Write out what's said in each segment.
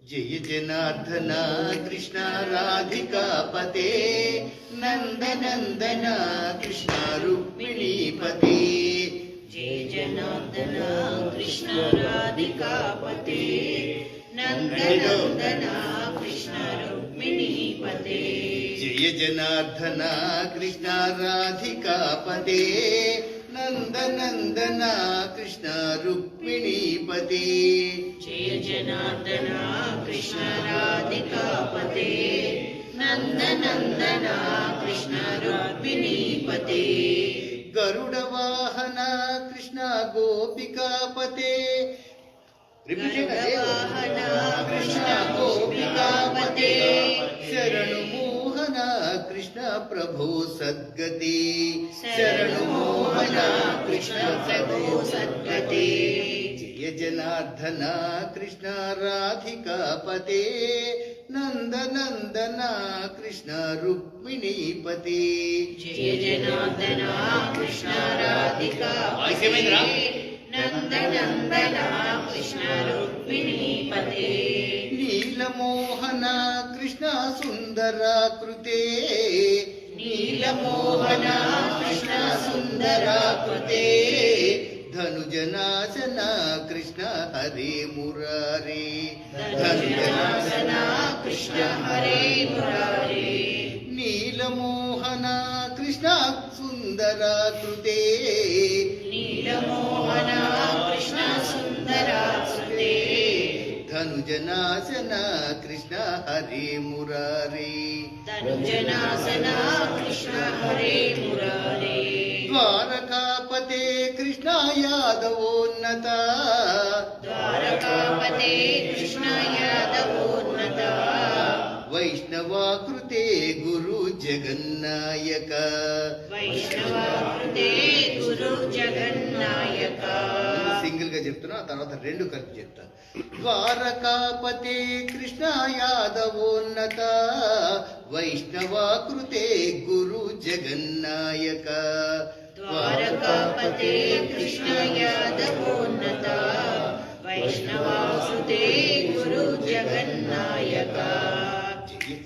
जय जनार्दन कृष्ण राधिकापते नंदनंदन कृष्ण रुक्मिणीपते। जय जनार्दन कृष्ण राधिकापते नंदनंदन कृष्ण रुक्मिणीपते। जय जनार्दन कृष्ण राधिकापते नंदनंदन कृष्ण रुक्मिणीपते। जय जनार्दन कृष्ण राधिकापते नंदनंदन कृष्ण रुक्मिणीपते। गरुड़ वाहन कृष्ण गोपिकापते वाहन कृष्ण गोपिकापते। शरणु मोहन कृष्ण प्रभो सद्गति शरणु मोहन कृष्ण प्रभो सद्गते। जय जनार्दन कृष्ण राधिकापते नंदनंदन कृष्ण रुक्मिणीपते। जय जनार्दन कृष्ण राधिकापते नंदनंदन कृष्ण रुक्मिणीपते। नीलमोहन कृष्ण सुंदराकृते नीलमोहन कृष्ण सुंदराकृते। धनुजनाशन कृष्ण हरे मुरारे धनुजनाशन कृष्ण हरे मुरारे। नीलमोहन कृष्ण सुंदराकृते नीलमोहन कृष्ण सुंदराकृते। धनुजनाशन कृष्ण हरे मुरारे धनुजनाशन कृष्ण हरे मुरारे। द्वारकापते कृष्ण यादवोन्नत द्वारकापते कृष्ण यादवोन्नत। वैष्णवाकृते गुरु जगन्नायक वैष्णवाकृते गुरु जगन्नायक। సింగిల్ గా చెప్తున్నా తర్వాత రెండు కలిపి చెప్తా. ద్వారకాపతే కృష్ణ యాదవోన్నత వైష్ణవాకృతే గురు జగన్నాయక. द्वारकापते कृष्ण यादवोन्नत वैष्णवाकृते गुरु जगन्नायक।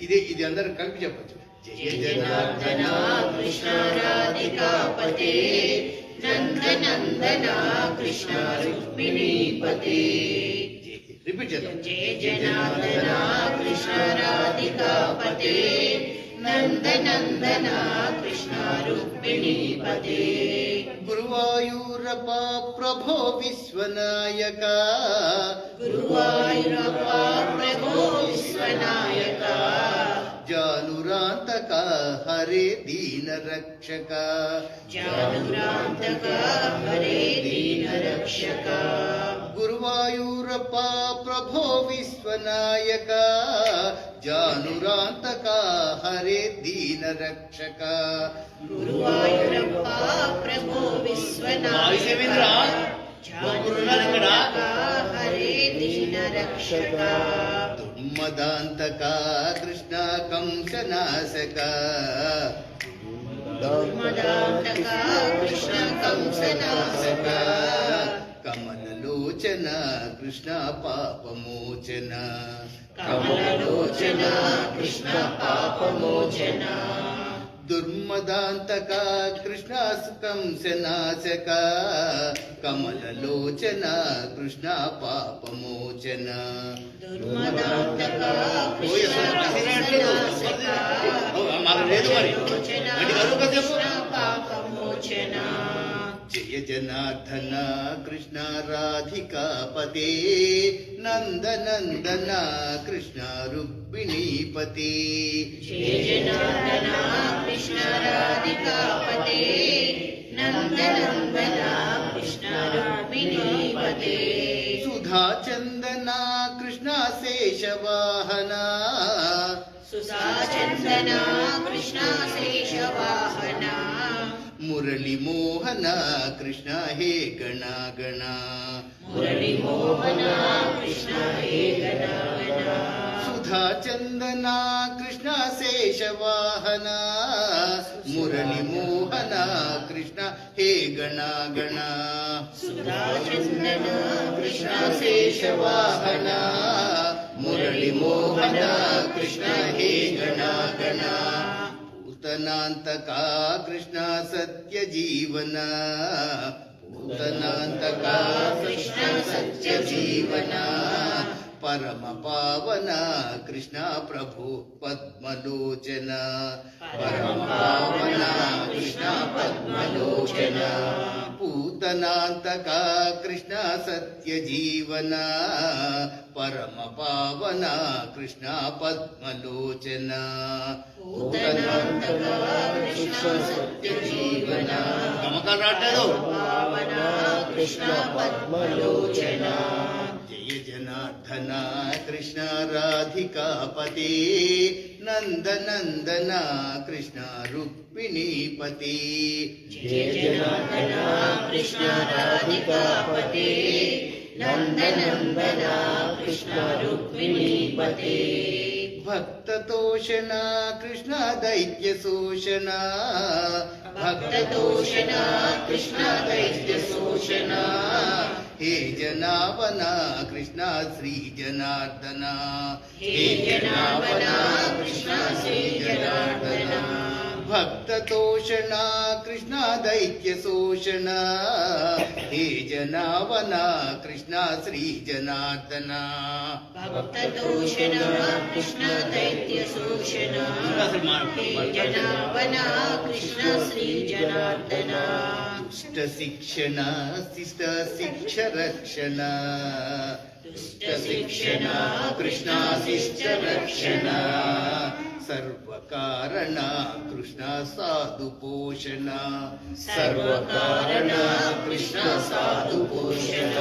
ఇది అందరూ కలిపి చెప్పచ్చు. जय जनार्दन कृष्ण राधिकापते नंदनंदन कृष्ण रुक्मिणीपते। రిపీట్ చేద్దాం. जय जनार्दन कृष्ण राधिकापते नंदनंदन कृष्ण रुक्मिणीपते। గురువాయూరప్ప ప్రభో విశ్వనాయక गुरुवायूरप्पा प्रभो विश्वनायक। జానురాంతక హరే దీన రక్షక जानुरान्तक हरे दीन रक्षक। గురువాయూరప్ప ప్రభో విశ్వనాయక జానురాంతక హరే దీన రక్షక. गुरुवायूरप्पा प्रभो विश्वनायक जानुरान्तक हरे दीन रक्षक। దుర్మదాంతక కృష్ణ కంసనాశక दुर्मदान्तक कृष्ण कंसनाशक। కమలలోచన కృష్ణ పాపమోచన कमललोचन कृष्ण पापमोचन। దుర్మదాంతక కృష్ణ కంసనాశక కమలలోచన కృష్ణ పాపమోచన. दुर्मदान्तक कृष्ण कंसनाशक कमललोचन कृष्ण पापमोचन। जय जनार्दन कृष्ण राधिकापते नंदनंदन कृष्ण रुक्मिणीपते। जय जनार्दन कृष्ण राधिकापते नंदनंदन कृष्ण रुक्मिणीपते। सुधा चंदन कृष्ण शेषवाहन सुधाचंदन कृष्ण शेषवाहन। मुरली मोहन कृष्ण हे गणा गणा मुरली मोहन कृष्ण हे गणा गणा। सुधा चंदन कृष्ण शेषवाहन मुरली मोहन कृष्ण हे गणा गणा। सुधाचंदन कृष्ण शेषवाहन मुरली ಮೋಹನ ಕೃಷ್ಣ ಹೇ ಗಣ ಗಣ ಭೂತನಾಂತಕ ಕೃಷ್ಣ ಸತ್ಯ ಜೀವನ ಭೂತನಾಂತಕ ಕೃಷ್ಣ ಸತ್ಯ ಜೀವನ ಪರಮ ಪಾವನ ಕೃಷ್ಣ ಪ್ರಭು ಪದ್ಮಲೋಚನ ಪರಮ ಪಾವನ ಕೃಷ್ಣ ಪದ್ಮಲೋಚನ ಭೂತನಾಂತಕ ಕೃಷ್ಣ ಸತ್ಯ ಜೀವನ ಪರಮ ಪಾವನ ಕೃಷ್ಣ ಪದ್ಮಲೋಚನ ಭೂತನಾಂತಕ ಕೃಷ್ಣ ಸತ್ಯ ಜೀವನ ಗಮಕರಾಟರು ಪಾವನ ಕೃಷ್ಣ ಪದ್ಮಲೋಚನ ಜಯ ಜನಾರ್ದನ ಕೃಷ್ಣ ರಾಧಿಕಾಪತಿ ನಂದನಂದನ ಕೃಷ್ಣ ರುಕ್ಮಿಣೀಪತಿ ಜಯ ಜನಾರ್ದನ ಕೃಷ್ಣ ರಾಧಿಕಾಪತಿ ನಂದನಂದನ ಕೃಷ್ಣ ರುಕ್ಮಿಣೀಪತಿ ಭಕ್ತತೋಷಣ ಕೃಷ್ಣ ದೈತ್ಯ ಶೋಷಣ ಭಕ್ತತೋಷಣ ಕೃಷ್ಣ ದೈತ್ಯ ಶೋಷಣ ಹೇ ಜನಾವನ ಕೃಷ್ಣ ಶ್ರೀ ಜನಾರ್ದನ ಹೇ ಜನಾವನ ಕೃಷ್ಣ ಶ್ರೀ ಜನಾರ್ದನ ಭಕ್ತತೋಷಣ ಕೃಷ್ಣ ದೈತ್ಯ ಶೋಷಣ ಹೇ ಜನಾವನ ಕೃಷ್ಣ ಶ್ರೀ ಜನಾರ್ದನ ಭಕ್ತತೋಷಣ ಕೃಷ್ಣ ದೈತ್ಯ ಶೋಷಣ ಹೇ ಜನಾವನ ಕೃಷ್ಣ ಶ್ರೀ ಜನಾರ್ದನ ದುಷ್ಟ ಶಿಕ್ಷಣ ಶಿಷ್ಟ ಶಿಕ್ಷ ರಕ್ಷಣ ದುಷ್ಟ ಶಿಕ್ಷಣ ಕೃಷ್ಣ ಶಿಷ್ಟ ರಕ್ಷಣ ಸರ್ವಕಾರಣ ಕೃಷ್ಣ ಸಾಧು ಪೋಷಣ ಸರ್ವಕಾರಣ ಕೃಷ್ಣ ಸಾಧು ಪೋಷಣ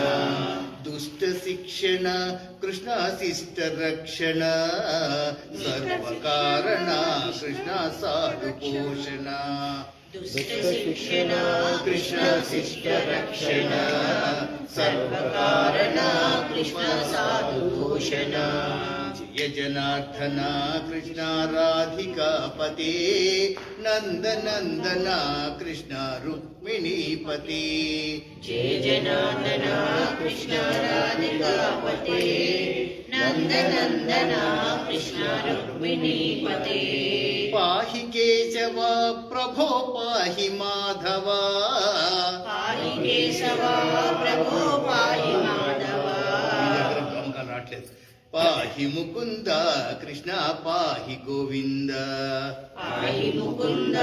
ದುಷ್ಟ ಶಿಕ್ಷಣ ಕೃಷ್ಣ ಶಿಷ್ಟ ರಕ್ಷಣ ಸರ್ವಕಾರಣ ಕೃಷ್ಣ ಸಾಧು ಪೋಷಣ ದುಷ್ಟ ಶಿಕ್ಷಣ ಕೃಷ್ಣ ಶಿಷ್ಟ ರಕ್ಷಣ ಸರ್ವಕಾರಣ ಕೃಷ್ಣ ಸಾಧು ಭೂಷಣ ಜಯ ಜನಾರ್ದನ ಕೃಷ್ಣ ರಾಧಿಕಾಪತಿ ನಂದನಂದನ ಕೃಷ್ಣ ರುಕ್ಮಿಣೀಪತಿ ಜಯ ಜನಾರ್ದನ ಕೃಷ್ಣ ರಾಧಿಕಾಪತಿ ನಂದನಂದನ ಕೃಷ್ಣ ರುಕ್ಮಿಣೀಪತಿ ಪಾಹಿ ಕೇಶವ ಪ್ರಭೋ ಪಾಹಿ ಮಾಧವ ಪಾಹಿ ಕೇಶವ ಪ್ರಭೋ ಪಾಹಿ ಮಾಧವ ಪಾಹಿ ಮುಕುಂದ ಕೃಷ್ಣ ಪಾಹಿ ಗೋವಿಂದ ಪಾಹಿ ಮುಕುಂದ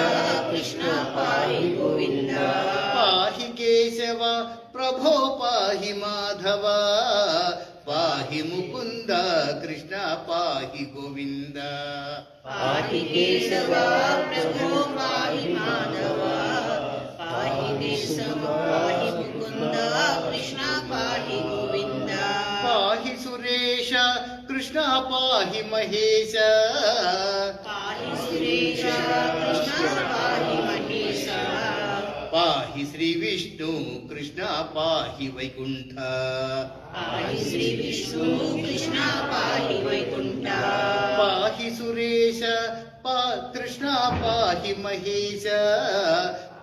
ಕೃಷ್ಣ ಪಾಹಿ ಗೋವಿಂದ ಪಾಹಿ ಕೇಶವ ಪ್ರಭೋ ಪಾಹಿ ಮಾಧವ ಪಾಹಿ ಮುಕುಂದ ಕೃಷ್ಣ ಪಾಹಿ ಗೋವಿಂದ ಪಾಹಿ ಕೇಶವ ಪ್ರಭೋ ಪಾಹಿ ಮಾಧವ ಪಾಹಿ ಕೇಶವ ಪಾಹಿ ಮುಕುಂದ ಕೃಷ್ಣ ಪಾಹಿ ಗೋವಿಂದ ಪಾಹಿ ಸುರೇಶ ಕೃಷ್ಣ ಪಾಹಿ ಮಹೇಶ ಪಾಹಿ ಸುರೇಶ ಕೃಷ್ಣ ಪಾಹಿ ಮಹೇಶ ಪಾಹಿ ಶ್ರೀ ವಿಷ್ಣು ಕೃಷ್ಣ ಪಾಹಿ ವೈಕುಂಠ ಪಾಹಿ ಶ್ರೀ ವಿಷ್ಣು ಕೃಷ್ಣ ಪಾಹಿ ವೈಕುಂಠ ಪಾಹಿ ಸುರೇಶ ಕೃಷ್ಣ ಪಾಹಿ ಮಹೇಶ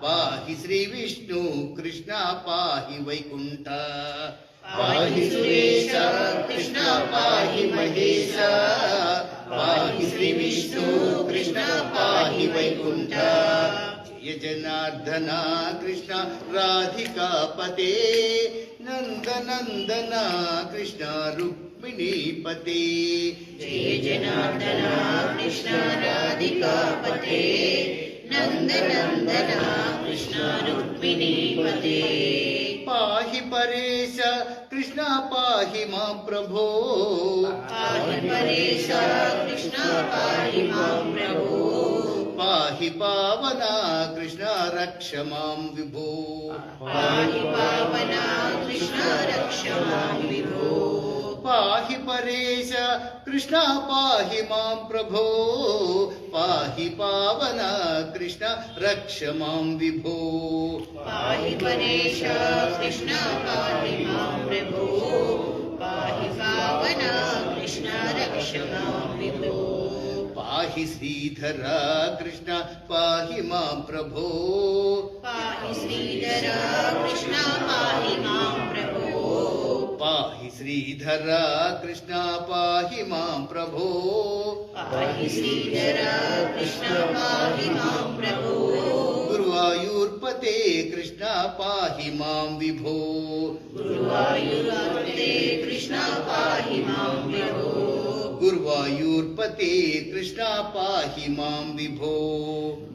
ಪಾಹಿ ಶ್ರೀ ವಿಷ್ಣು ಕೃಷ್ಣ ಪಾಹಿ ವೈಕುಂಠ ಪಾಹಿ ಸುರೇಶ ಕೃಷ್ಣ ಪಾಹಿ ಮಹೇಶ ಪಾಹಿ ಶ್ರೀ ವಿಷ್ಣು ಕೃಷ್ಣ ಪಾಹಿ ವೈಕುಂಠ ಜಯ ಜನಾರ್ದನ ಕೃಷ್ಣ ರಾಧಿಕಾಪತೆ ನಂದನಂದನ ಕೃಷ್ಣ ರುಕ್ಮಿಣೀಪತೆ ಜಯ ಜನಾರ್ದನ ಕೃಷ್ಣ ರಾಧಿಕಾಪತೆ ನಂದನಂದನ ಕೃಷ್ಣ ರುಕ್ಮಿಣೀಪತೆ ಪಾಹಿ ಪರೇಶ ಕೃಷ್ಣ ಪಾಹಿ ಮಾ ಪ್ರಭೋ ಪಾಹಿ ಪರೇಶ ಕೃಷ್ಣ ಪಾಹಿ ಮಾಂ ಪ್ರಭೋ ಪಾಹಿ ಪಾವನ ಕೃಷ್ಣ ರಕ್ಷ ಮಾಂ ವಿಭೋ ಪಾಹಿ ಪಾವನ ಕೃಷ್ಣ ರಕ್ಷ ಮಾಂ ವಿಭೋ ಪಾಹಿ ಪರೇಶ ಕೃಷ್ಣ ಪಾಹಿ ಮಾಂ ಪ್ರಭೋ ಪಾಹಿ ಪಾವನ ಕೃಷ್ಣ ರಕ್ಷ ಮಾಂ ವಿಭೋ ಪಾಹಿ ಪರೇಶ ಕೃಷ್ಣ ಪಾಹಿ ಮಾಂ ಪ್ರಭೋ ಪಾಹಿ ಪಾವನ ಕೃಷ್ಣ ರಕ್ಷ ಮಾಂ ವಿಭೋ ಪಾಹಿ ಶ್ರೀಧರ ಕೃಷ್ಣ ಪಾಹಿ ಮಾಂ ಪ್ರಭೋ ಪಾಹಿ ಶ್ರೀಧರ ಕೃಷ್ಣ ಪಾಹಿ ಮಾಂ ಪ್ರಭೋ पाहि श्रीधर कृष्ण पाहि मां प्रभो पाहि श्रीधर कृष्ण पाहि मां प्रभो गुरुवायूर्पते कृष्ण पाहि मां विभो गुरुवायूरपते कृष्ण पाहि मां विभो गुरुवायूर्पते कृष्ण पाहि मां विभो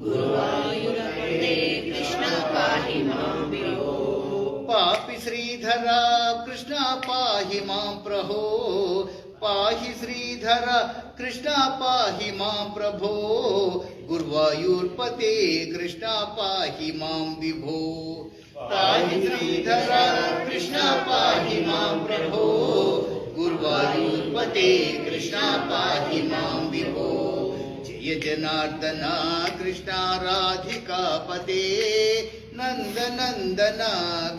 गुरुवायूरपते कृष्ण पाहि मां विभो पापि श्रीधर कृष्ण पाहि मां प्रभो पाहि श्रीधर कृष्ण पाहि मां प्रभो गुरुवायूर्पते कृष्ण पाहि मां विभो पाहि श्रीधर कृष्ण पाहि मां प्रभो गुरुवायूर्पते कृष्ण पाहि मां विभो जय जनार्दन कृष्ण राधिकापते नंदनंदन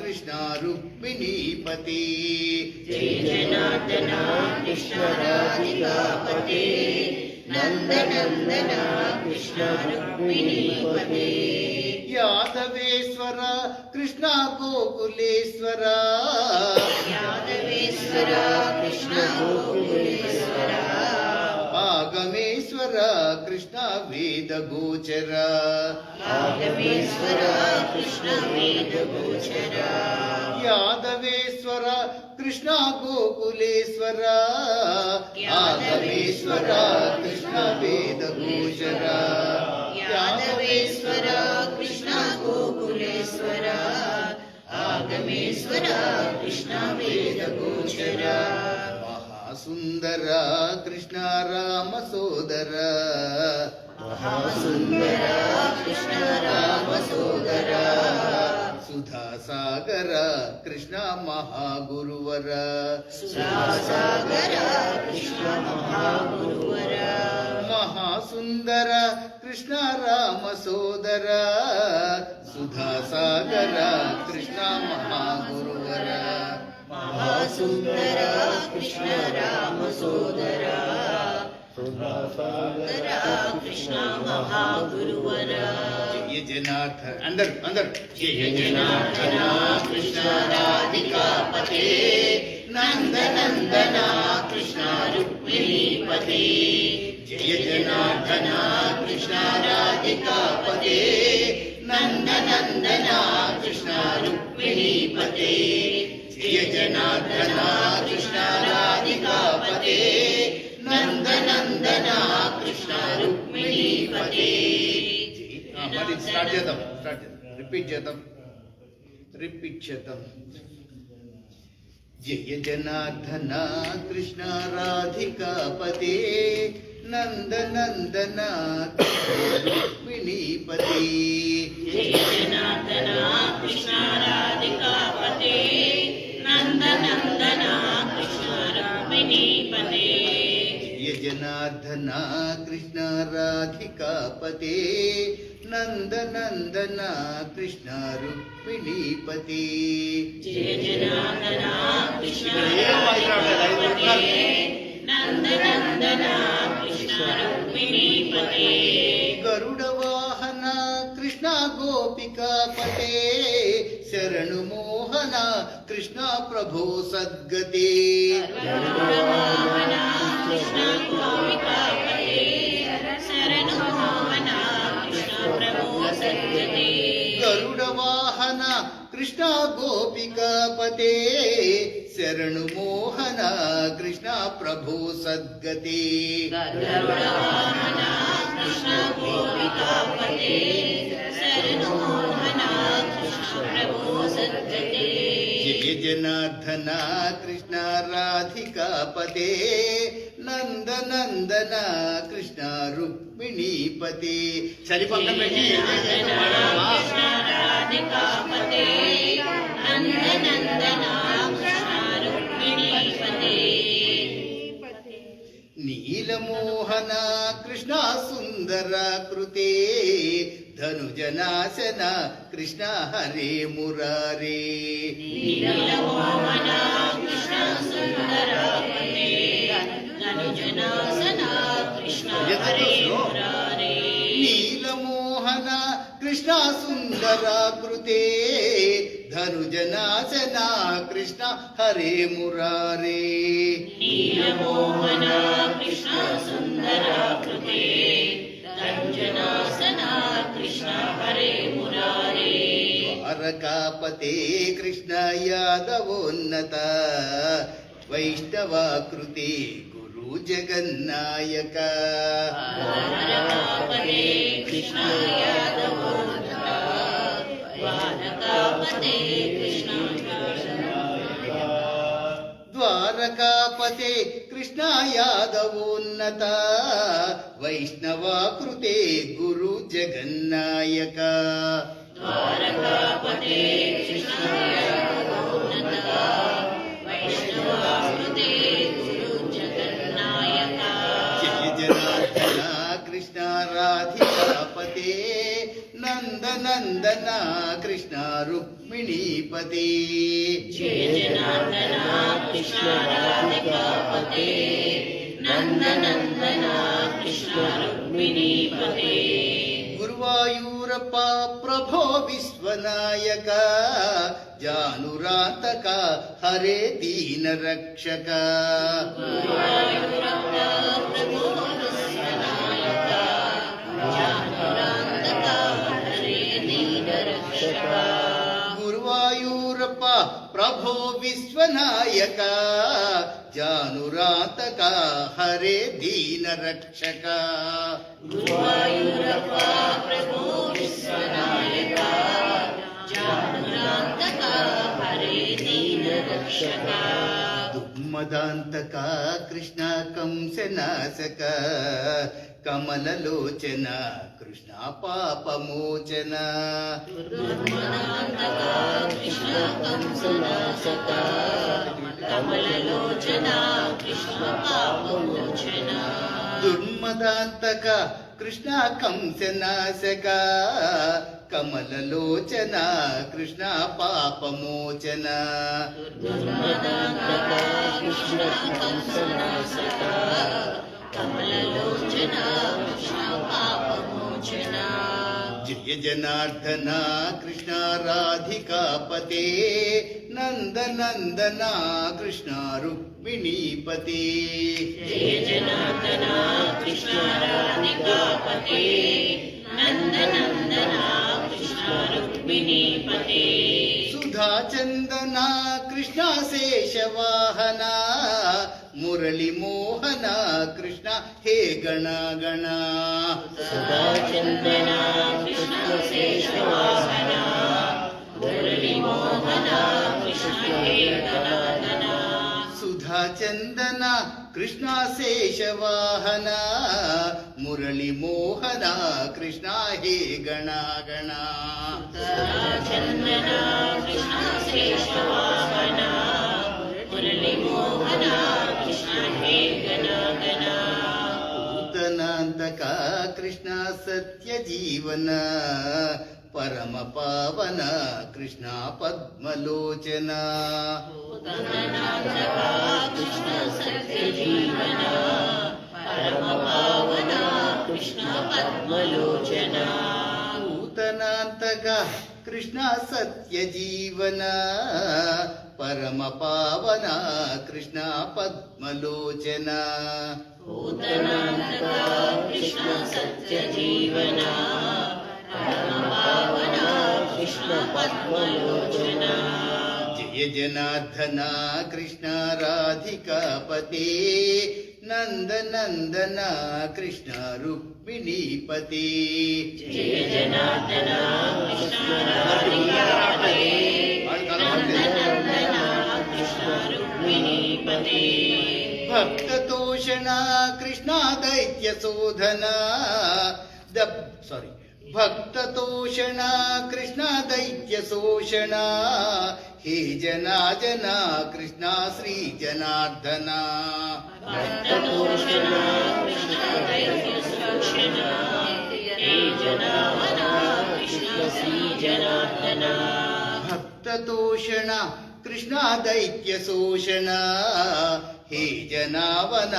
कृष्ण रुक्मिणीपते जय जनार्दन कृष्ण राधिकापते नंदनंदन कृष्ण रुक्मिणीपते यादवेश्वर कृष्ण गोकुलेश्वर यादवेश्वर कृष्ण गोकुलेश्वर आगमेश्वर कृष्ण वेदगोचर आगमेश्वर कृष्ण वेदगोचर यादवेश्वर कृष्ण गोकुलेश्वर आगमेश्वर कृष्ण वेदगोचर यादवेश्वर कृष्ण गोकुलेश्वर आगमेश्वर कृष्ण वेदगोचर महासुंदर कृष्ण राम सोदर महासुंदर कृष्ण राम सोदर सुधा सागर कृष्ण महागुरुवर सुधासागर कृष्ण महागुरुवर महासुंदर कृष्ण राम सोदर सुधा सागर कृष्ण महागुरुवर महासुंदर कृष्ण राम सोदर सुधासागर कृष्ण महागुरुवर जय जनार्दन अंदर अंदर जय जनार्दन कृष्ण राधिकापते नंदनंदन कृष्ण रुक्मिणीपते जय जनार्दन कृष्ण राधिकापते नंदनंदन कृष्ण रुक्मिणीपते जय जनार्दन कृष्ण राधिकापते नंदनंदन कृष्ण रुक्मिणीपते మరి స్టార్ట్ చేద్దాం రిపీట్ చేద్దాం జయ జనార్దన కృష్ణ రాధికాపతే నందనందన రుక్మిణీపతే जय जनार्दन कृष्ण राधिकापते नंदनंदन कृष्ण रुक्मिणीपते जय जनार्दन कृष्ण राधिकापते नंदनंदन कृष्ण रुक्मिणीपते जय जनार्दन कृष्ण राधिकापते नंदनंदन कृष्ण रुक्मिणीपते गरुड़ वाहन कृष्ण गोपिकापते शरणु मोहन कृष्ण प्रभो सद्गते गरुडवाहन कृष्ण गोपिकापते शरणु मोहन कृष्ण प्रभो सद्गते गरुड़ वाहन कृष्ण गोपिकापते शरणु मोहन कृष्ण प्रभो सद्गते गरुडवाहन कृष्ण गोपिकापते शरणु मोहन कृष्ण प्रभो सद्गते जय जनार्दन कृष्ण राधिकापते नंदनंदन कृष्ण रुक्मिणीपते सरी पक्कन పెట్టి कृष्ण राधिकापते नंदनंदन कृष्ण रुक्मिणीपते नीलमोहन कृष्ण सुंदर कृते धनुजनाशन कृष्ण हरे मुरारे नीलमोहन कृष्ण सुंदर कृते धनुजनासन कृष्ण हरे मुरारे नीलमोहन कृष्ण सुंदर कृते ಧನುಜನಾಸನ ಕೃಷ್ಣ ಹರೇ ಮುರಾರೇ. ನೀಲಮೋಹನ ಕೃಷ್ಣ ಸುಂದರಾಕೃತೆ ರಂಜನಾಸನ ಕೃಷ್ಣ ಹರೇ ಮುರಾರೇ. ದ್ವಾರಕಾಪತೆ ಕೃಷ್ಣ ಯಾದವೋನ್ನತ ವೈಷ್ಣವಾಕೃತಿ ಗುರು ಜಗನ್ನಾಯಕ. ದ್ವಾರಕಾಪತೆ ಕೃಷ್ಣ ಯಾದವೋನ್ನತ ದ್ವಾರಕಾಪತೆ ಕೃಷ್ಣ ದ್ವಾರಕಾಪತೆ ಕೃಷ್ಣ ಯಾದವೋನ್ನತ ವೈಷ್ಣವಾಕೃತೆ ಗುರು ಜಗನ್ನಾಯಕ. ದ್ವಾರಕಾಪತೆ ಕೃಷ್ಣ ಯಾದವೋನ್ನತ ವೈಷ್ಣವಾಕೃತೆ ಗುರು ಜಗನ್ನಾಯಕ. ಜಯ ಜನಾರ್ದನ ಕೃಷ್ಣ ರಾಧಿಕಾಪತೆ ನಂದನಂದನ ಕೃಷ್ಣ ರುಕ್ಮಿಣೀಪತಿ. ಜಯ ಜನಾರ್ದನ ಕೃಷ್ಣ ರಾಧಿಕಾಪತೆ ನಂದನಂದನ ಕೃಷ್ಣ ರುಕ್ಮಿಣೀಪತೆ. ಗುರುವಾಯೂರಪ್ಪ ಪ್ರಭೋ ವಿಶ್ವನಾಯಕ ಜಾನುರಾತಕ ಹರೇ ದೀನ ರಕ್ಷಕ. ಗುರುವಾಯೂರಪ್ಪ ಪ್ರಭೋ ವಿಶ್ವನಾಯಕ ಜಾನುರಾಂತಕ ಹರೇ ದೀನ ರಕ್ಷಕ. ಗುರುವಾಯೂರಪ್ಪ ಪ್ರಭೋ ವಿಶ್ವನಾಯಕ ಜಾನುರಾತಕ ಹರೇ ದೀನ ರಕ್ಷಕ. ಗುರುವಾಯೂರಪ್ಪ ಪ್ರಭೋ ವಿಶ್ವನಾಯಕ ಜಾನುರಾಂತಕ ಹರೇ ದೀನ ರಕ್ಷಕ. ದುರ್ಮದಾಂತಕ ಕೃಷ್ಣ ಕಂಸನಾಸಕ ಕಮಲಲೋಚನ ಕೃಷ್ಣ ಪಾಪಮೋಚನ. ದುರ್ಮದಾಂತಕ ಕೃಷ್ಣ ಕಂಸನಾಸಕ ಕಮಲಲೋಚನ ಕೃಷ್ಣ ಪಾಪಮೋಚನ. ದುರ್ಮದಾಂತಕ ಕೃಷ್ಣ ಕಂಸನಾಸಕ ಕಮಲಲೋಚನ ಕೃಷ್ಣ ಪಾಪಮೋಚನ. ದುರ್ಮದಾಂತಕ ಕೃಷ್ಣ ಕಂಸನಾಸಕ ಕಮಲಲೋಚನ ಕೃಷ್ಣ ಪಾಪಮೋಚನ. ಜಯ ಜನಾರ್ದನ ಕೃಷ್ಣ ರಾಧಿಕಾಪತೆ ನಂದನಂದನ ಕೃಷ್ಣ ರುಕ್ಮಿಣೀಪತಿ. ಜಯ ಜನಾರ್ದನ ಕೃಷ್ಣ ರಾಧಿಕಾಪತೆ ನಂದನಂದನ ಕೃಷ್ಣ ರುಕ್ಮಿಣೀಪತೆ. ಸುಧಾಚಂದನ ಕೃಷ್ಣ ಶೇಷವಾಹನ ಮುರಳಿ ಮೋಹನ ಕೃಷ್ಣ ಹೇ ಗಣ ಗಣ. ಸುಧಾಚಂದನ ಕೃಷ್ಣ ಶೇಷವಾಹನ ಮುರಳಿ ಮೋಹನ ಕೃಷ್ಣ ಹೇ ಗಣಗಣ. ಸುಧಾಚಂದನ ಕೃಷ್ಣ ಶೇಷವಾಹನ ಮುರಳಿ ಮೋಹನ ಕೃಷ್ಣ ಹೇ ಗಣ ಗಣ. ಸುಧಾಚಂದನ ಕೃಷ್ಣ ಶೇಷವಾಹನ ಮುರಳಿ ಮೋಹನ ಕೃಷ್ಣ ಹೇ ಗಣಗಣ. ಪೂತನಾಂತಕ ಕೃಷ್ಣ ಸತ್ಯ ಜೀವನ ಪರಮ ಪಾವನ ಕೃಷ್ಣ ಪದ್ಮಲೋಚನ. ಭೂತನಾಂತಕ ಕೃಷ್ಣ ಸತ್ಯ ಜೀವನ ಪರಮ ಪಾವನ ಕೃಷ್ಣ ಪದ್ಮಲೋಚನ. ಪೂತನಾಂತಕ ಕೃಷ್ಣ ಸತ್ಯ ಜೀವನ ಪರಮ ಪಾವನ ಕೃಷ್ಣ ಪದ್ಮಲೋಚನ. ಭೂತನಾಂತಕ ಕೃಷ್ಣ ಸತ್ಯ ಜೀವನ ಪರಮ ಪಾವನ ಕೃಷ್ಣ ಪದ್ಮಲೋಚನ. ಜಯ ಜನಾರ್ದನ ಕೃಷ್ಣ ರಾಧಿಕಾಪತೆ ನಂದನಂದನ ಕೃಷ್ಣ ರುಕ್ಮಿಣೀಪತಿ. ಜಯ ಜನಾರ್ದನ ಕೃಷ್ಣ ರಾಧಿಕಾಪತೆ ನಂದನಂದನ ಕೃಷ್ಣ ರುಕ್ಮಿಣೀಪತಿ. ಭಕ್ತತೋಷಣ ಕೃಷ್ಣ ದೈತ್ಯ ಶೋಧನ ಭಕ್ತತೋಷಣ ಕೃಷ್ಣ ದೈತ್ಯ ಶೋಷಣ ಹೇ ಜನ ಕೃಷ್ಣ ಶ್ರೀ ಜನಾರ್ದನ. ಭಕ್ತತೋಷಣ ಕೃಷ್ಣ ದೈತ್ಯ ಶೋಷಣ ಹೇ ಜನಾರ್ದನ ಕೃಷ್ಣ ಶ್ರೀ ಜನಾರ್ದನ. ಭಕ್ತತೋಷಣ ಕೃಷ್ಣ ದೈತ್ಯ ಶೋಷಣ ಹೇ ಜನಾವನ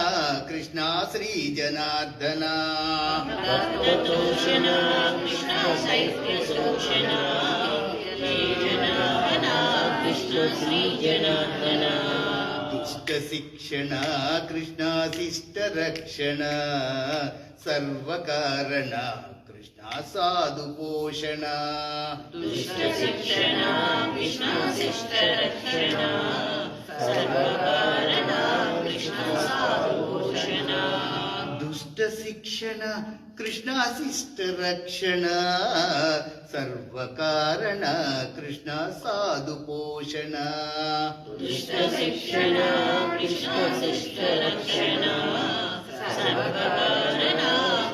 ಕೃಷ್ಣ ಶ್ರೀ ಜನಾರ್ದನ. ಭಕ್ತತೋಷಣ ಕೃಷ್ಣ ದೈತ್ಯ ಶೋಷಣ ಹೇ ಜನಾರ್ದನ ಕೃಷ್ಣ ಶ್ರೀ ಜನಾರ್ದನ ದುಷ್ಟ ಶಿಕ್ಷಣ ಕೃಷ್ಣ ಶಿಷ್ಟ ರಕ್ಷಣ ಸರ್ವ ಕಾರಣ ಕೃಷ್ಣ ಸಾಧು ಪೋಷಣ ದುಷ್ಟ ಶಿಕ್ಷಣ ಕೃಷ್ಣ ಶಿಷ್ಟ ರಕ್ಷಣ ಸರ್ವ ಕಾರಣ ಕೃಷ್ಣ ಸಾಧು ಪೋಷಣ ದುಷ್ಟ ಶಿಕ್ಷಣ ಕೃಷ್ಣ ಶಿಷ್ಟ ರಕ್ಷಣ ಸರ್ವ ಕಾರಣ ಕೃಷ್ಣ ಸಾಧು ಪೋಷಣ ದುಷ್ಟ ಶಿಕ್ಷಣ ಕೃಷ್ಣ ಶಿಷ್ಟ ರಕ್ಷಣ ಸರ್ವ ಕಾರಣ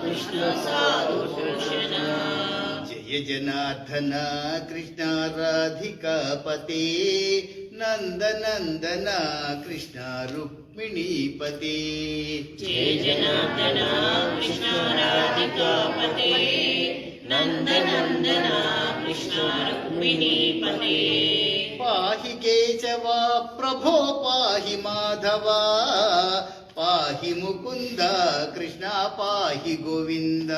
ಕೃಷ್ಣ ಸಾಧು ಪೋಷಣ ಜಯ ಜನಾರ್ದನ ಕೃಷ್ಣ ರಾಧಿಕಾಪತೆ ನಂದ ನಂದನ ಕೃಷ್ಣ ರುಕ್ಮಿಣೀಪತೆ ಜಯ ಜನಾರ್ದನ ಕೃಷ್ಣ ರಾಧಿಕಾಪತೆ ನಂದ ನಂದನ ಕೃಷ್ಣ ರುಕ್ಮಿಣೀಪತೆ ಪಾಹಿ ಕೇಶವ ಪ್ರಭೋ ಪಾಹಿ ಮಾಧವ ಪಾಹಿ ಮುಕುಂದ ಕೃಷ್ಣ ಪಾಹಿ ಗೋವಿಂದ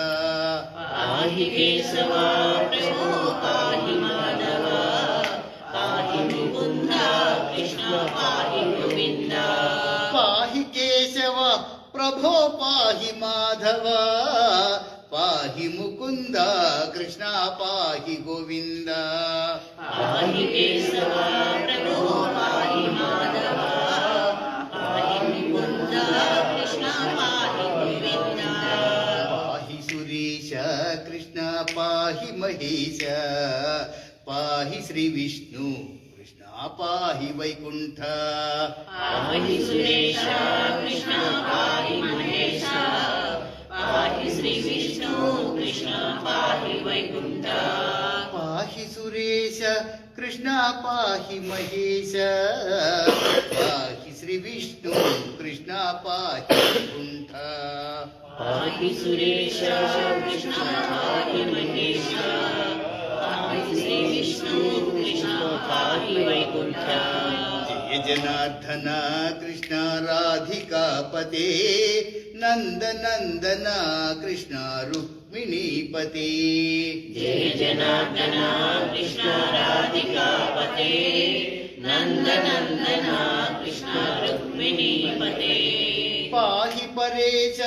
ಪಾಹಿ ಕೇಶವ ಪ್ರಭೋ ಪಾಹಿ ಮಾಧವ ಪಾಹಿ ಮುಕುಂದ ಕೃಷ್ಣ ಪಾಹಿ ಗೋವಿಂದ ಪಾಹಿ ಕೇಶವ ಪ್ರಭೋ ಪಾಹಿ ಮಾಧವ ಪಾಹಿ ಮುಕುಂದ ಕೃಷ್ಣ ಪಾಹಿ ಗೋವಿಂದ ಪಾಹಿ ಕೇಶವ ಪ್ರಭೋ ಪಾಹಿ ಮಾಧವ ಪಾಹಿ ಮುಕುಂದ ಕೃಷ್ಣ ಪಾಹಿ ಗೋವಿಂದ ಪಾಹಿ ಸುರೇಶ ಕೃಷ್ಣ ಪಾಹಿ ಮಹೇಶ ಪಾಹಿ ಶ್ರೀ ವಿಷ್ಣು ಕೃಷ್ಣ ಪಾಹಿ ವೈಕುಂಠ ಪಾಹಿ ಸುರೇಶ ಕೃಷ್ಣ ಪಾಹಿ ಮಹೇಶ ಪಾಹಿ ಶ್ರೀ ವಿಷ್ಣು ಕೃಷ್ಣ ಪಾಹಿ ವೈಕುಂಠ ಪಾಹಿ ಸುರೇಶ ಕೃಷ್ಣ ಪಾಹಿ ಮಹೇಶ ಪಾಹಿ ಶ್ರೀ ವಿಷ್ಣು ಕೃಷ್ಣ ಪಾಹಿ ವೈಕುಂಠ ಪಾಹಿ ಸುರೇಶ ಕೃಷ್ಣ ಪಾಹಿ ಮಹೇಶ ಪಾಹಿ ಶ್ರೀ ವಿಷ್ಣು ಕೃಷ್ಣ ಪಾಹಿ ವೈಕುಂಠ ಜಯ ಜನಾರ್ದನ ಕೃಷ್ಣ ರಾಧಿಕಾಪತೆ ನಂದ ನಂದನ ಕೃಷ್ಣ ರುಕ್ಮಿಣೀಪತೆ ಜಯ ಜನಾರ್ದನ ಕೃಷ್ಣ ರಾಧಿಕಾಪತೆ ನಂದ ನಂದನ ಕೃಷ್ಣ ರುಕ್ಮಿಣೀಪತೆ ಪಾಹಿ ಪರೇಶ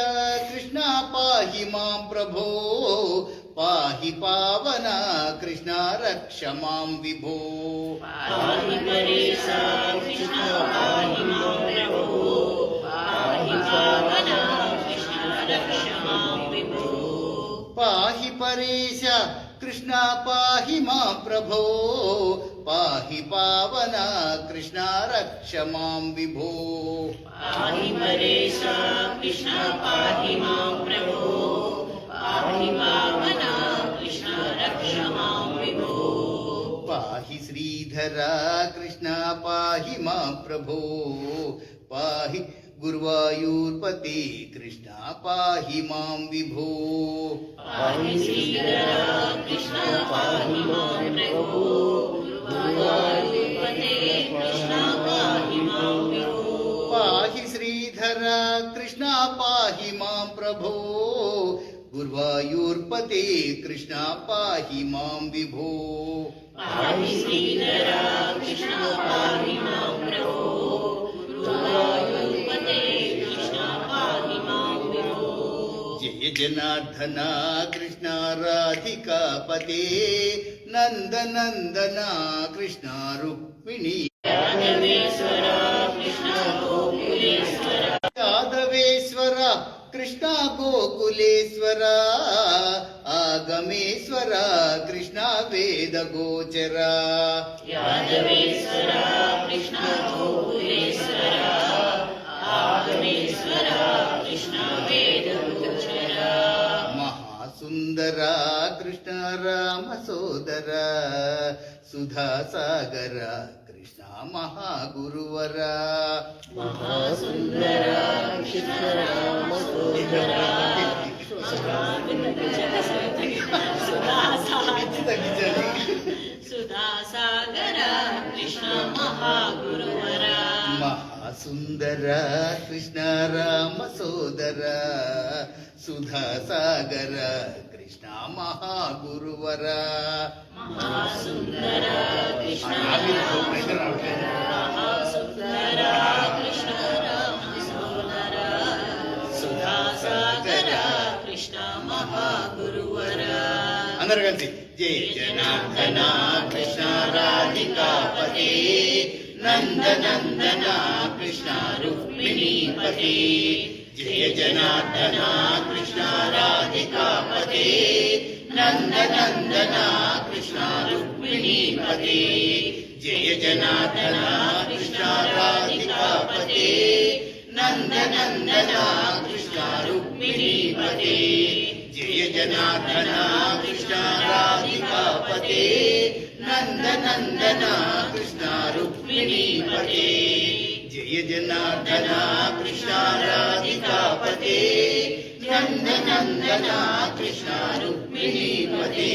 ಕೃಷ್ಣ ಪಾಹಿ ಮಾಂ ಪ್ರಭೋ ಪಾಹಿ ಪಾವನ ಕೃಷ್ಣ ರಕ್ಷ ಮಾಂ ವಿಭೋ ಪಾಹಿ ಪರೇಶ ಕೃಷ್ಣ ಪಾಹಿ ಮಾಂ ಪ್ರಭೋ ಪಾಹಿ ಪಾವನ ಕೃಷ್ಣ ರಕ್ಷ ಮಾಂ ವಿಭೋ ಪಾಹಿ ಪರೇಶ ಕೃಷ್ಣ ಪಾಹಿ ಮಾಂ ಪ್ರಭೋ ಪಾಹಿ ಪಾವನ ಕೃಷ್ಣ ರಕ್ಷ ಮಾಂ ವಿಭೋ ಪಾಹಿ ಪರೇಶ ಕೃಷ್ಣ ಪಾಹಿ ಮಾಂ ಪ್ರಭೋ ಪಾಹಿ ಪಾವನ ಕೃಷ್ಣ ರಕ್ಷ ಮಾಂ ವಿಭೋ ಪಾಹಿ ಶ್ರೀಧರ ಕೃಷ್ಣ ಪಾಹಿ ಮಾಂ ಪ್ರಭೋ ಪಾಹಿ ಗುರುವಾಯೂರ್ಪತಿ ಕೃಷ್ಣ ಪಾಹಿ ಮಾಂ ವಿಭೋ ಪಾಹಿ ಶ್ರೀಧರ ಕೃಷ್ಣ ಪಾಹಿ ಮಾಂ ಪ್ರಭೋ ಗುರುವಾಯೂರ್ಪತೆ ಕೃಷ್ಣ ಪಾಹಿ ಮಾಂ ವಿಭೋ ಪಾಹಿ ಶ್ರೀಧರ ಕೃಷ್ಣ ಪಾಹಿ ಮಾಂ ಪ್ರಭೋ ಗುರುವಾಯೂರ್ಪತಿ ಕೃಷ್ಣ ಪಾಹಿ ಮಾಂ ವಿಭೋ ಪಾಹಿ ಶ್ರೀಧರ ಕೃಷ್ಣ ಪಾಹಿ ಮಾಂ ಪ್ರಭೋ ಗುರುವಾಯೂರ್ಪತೆ ಕೃಷ್ಣ ಪಾಹಿ ಮಾಂ ವಿಭೋ ಜಯ ಜನಾರ್ದನ ಕೃಷ್ಣ ರಾಧಿಕಾಪತೆ ನಂದ ನಂದನ ಕೃಷ್ಣ ರುಕ್ಮಿಣಿ ಯಾದವೇಶ್ವರ ಕೃಷ್ಣ ಗೋಕುಲೇಶ್ವರ ಯಾದವೇಶ್ವರ ಕೃಷ್ಣ ಗೋಕುಲೇಶ್ವರ ಆಗಮೇಶ್ವರ ಕೃಷ್ಣ ವೇದ ಗೋಚರ ಯಾದವೇಶ್ವರ ಕೃಷ್ಣ ಗೋಕುಲೇಶ್ವರ ಆಗಮೇಶ್ವರ ಕೃಷ್ಣ ವೇದ ಗೋಚರ ಮಹಾಸುಂದರ ಕೃಷ್ಣ ರಾಮ ಸೋದರ ಸುಧಾ ಸಾಗರ ಕೃಷ್ಣ ಮಹಾಗುರುವರ ಮಹಾಸುಂದರ ಕೃಷ್ಣ ರಾಮ ಸೋದರ ಸುಧಾ ಸಾಗರ ಕೃಷ್ಣ ಮಹಾಗುರುವರ ಮಹಾಸುಂದರ ಕೃಷ್ಣ ರಾಮ ಸೋದರ ಸುಧಾ ಸಾಗರ ಕೃಷ್ಣ ಮಹಾಗುರುವರ ಮಹಾಸುಂದರ ಕೃಷ್ಣ ಮಹಾಸುಂದರ ಕೃಷ್ಣ ರಾಮ ಸೋದರ ಸುಧಾಸಾಗರ ಕೃಷ್ಣ ಮಹಾಗುರುವರ అందరు కలిసి జయ జనార్దన కృష్ణ రాధికాపతి నందనందన కృష్ణ రుక్మిణీపతి జయ జనార్దన కృష్ణ రాధికాపతి నందనందన కృష్ణ రుక్మిణీపతి జయ జనార్దన కృష్ణ రాధికాపతి నందనందన కృష్ణ రుక్మిణీపతి జయ జనార్దన కృష్ణ రాధికాపతి నందనందన కృష్ణ రుక్మిణీపతి జయ జనార్దన కృష్ణ రాధికాపతి నందనందన కృష్ణ రుక్మిణీపతి